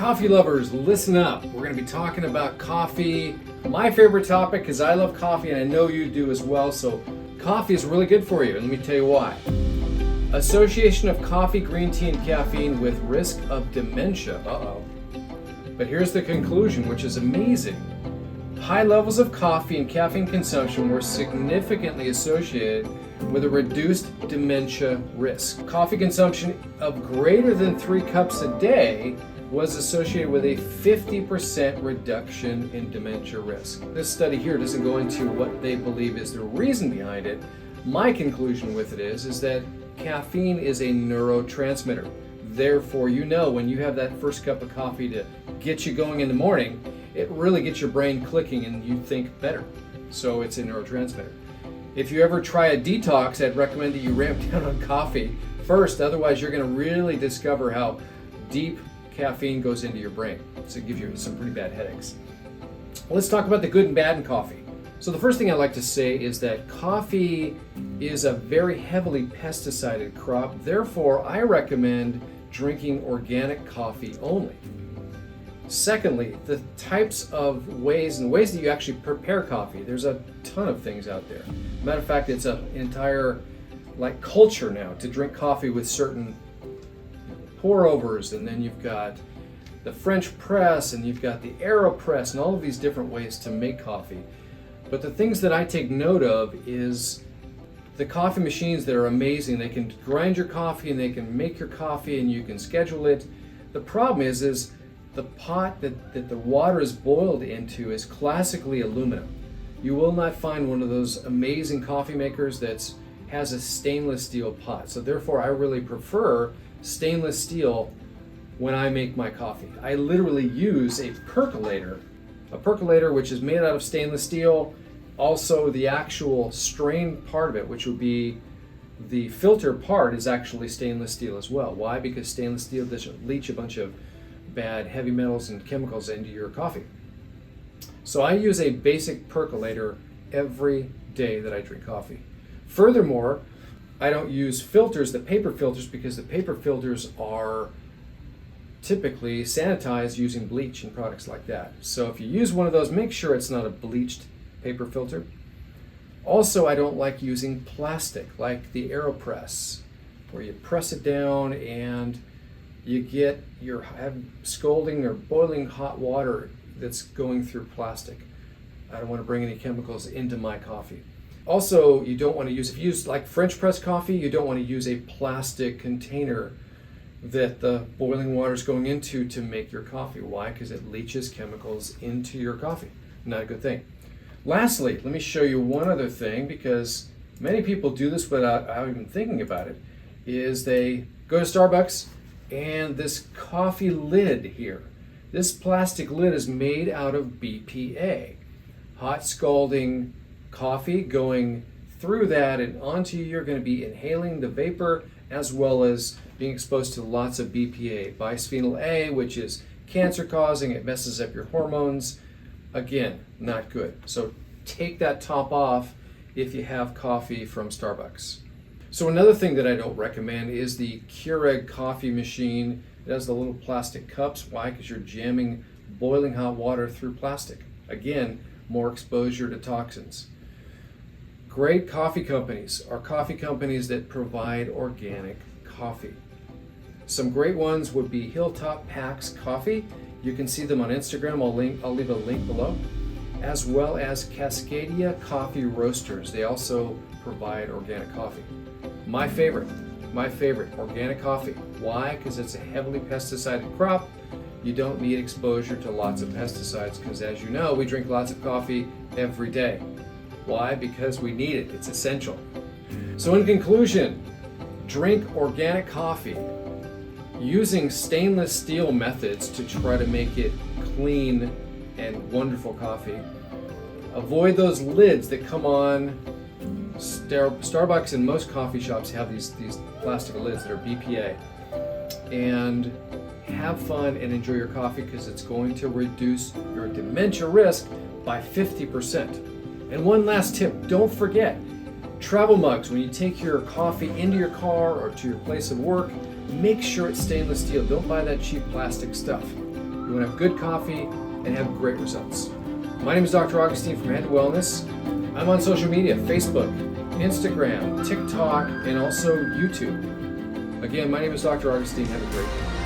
Coffee lovers, listen up. We're going to be talking about coffee. My favorite topic, because I love coffee and I know you do as well. So coffee is really good for you, and let me tell you why. Association of coffee, green tea, and caffeine with risk of dementia. Uh-oh. But here's the conclusion, which is amazing. High levels of coffee and caffeine consumption were significantly associated with a reduced dementia risk. Coffee consumption of greater than 3 cups a day was associated with a 50% reduction in dementia risk. This study here doesn't go into what they believe is the reason behind it. My conclusion with it is that caffeine is a neurotransmitter. Therefore, you know when you have that first cup of coffee to get you going in the morning, it really gets your brain clicking and you think better. So it's a neurotransmitter. If you ever try a detox, I'd recommend that you ramp down on coffee first. Otherwise, you're going to really discover how deep caffeine goes into your brain. So it gives you some pretty bad headaches. Let's talk about the good and bad in coffee. So the first thing I'd like to say is that coffee is a very heavily pesticided crop. Therefore, I recommend drinking organic coffee only. Secondly, the types of ways that you actually prepare coffee. There's a ton of things out there. Matter of fact, it's an entire culture now to drink coffee with certain pour overs, and then you've got the French press, and you've got the AeroPress, and all of these different ways to make coffee. But the things that I take note of is the coffee machines that are amazing. They can grind your coffee and they can make your coffee and you can schedule it. The problem is the pot that the water is boiled into is classically aluminum. You will not find one of those amazing coffee makers that has a stainless steel pot. So therefore, I really prefer stainless steel when I make my coffee. I literally use a percolator which is made out of stainless steel. Also, the actual strain part of it, which would be the filter part, is actually stainless steel as well. Why? Because stainless steel doesn't leach a bunch of bad heavy metals and chemicals into your coffee. So I use a basic percolator every day that I drink coffee. Furthermore, I don't use filters, the paper filters, because the paper filters are typically sanitized using bleach and products like that. So if you use one of those, make sure it's not a bleached paper filter. Also, I don't like using plastic like the AeroPress, where you press it down and you get your scalding or boiling hot water that's going through plastic. I don't want to bring any chemicals into my coffee. Also, you don't want to use, if you use like French press coffee, you don't want to use a plastic container that the boiling water is going into to make your coffee. Why? Because it leaches chemicals into your coffee. Not a good thing. Lastly, let me show you one other thing, because many people do this without even thinking about it, is they go to Starbucks and this coffee lid here. This plastic lid is made out of BPA. Hot scalding coffee going through that and onto you, you're going to be inhaling the vapor as well as being exposed to lots of BPA. Bisphenol A, which is cancer causing, it messes up your hormones. Again, not good. So take that top off if you have coffee from Starbucks. So another thing that I don't recommend is the Keurig coffee machine. It has the little plastic cups. Why? Because you're jamming boiling hot water through plastic. Again, more exposure to toxins. Great coffee companies are coffee companies that provide organic coffee. Some great ones would be Hilltop Packs Coffee. You can see them on Instagram. I'll leave a link below. As well as Cascadia Coffee Roasters. They also provide organic coffee. My favorite, organic coffee. Why? Because it's a heavily pesticided crop. You don't need exposure to lots of pesticides, because as you know, we drink lots of coffee every day. Why? Because we need it. It's essential. So in conclusion, drink organic coffee using stainless steel methods to try to make it clean and wonderful coffee. Avoid those lids that come on. Starbucks and most coffee shops have these plastic lids that are BPA. And have fun and enjoy your coffee, because it's going to reduce your dementia risk by 50%. And one last tip, don't forget, travel mugs. When you take your coffee into your car or to your place of work, make sure it's stainless steel. Don't buy that cheap plastic stuff. You want to have good coffee and have great results. My name is Dr. Augustine from Head Wellness. I'm on social media, Facebook, Instagram, TikTok, and also YouTube. Again, my name is Dr. Augustine. Have a great day.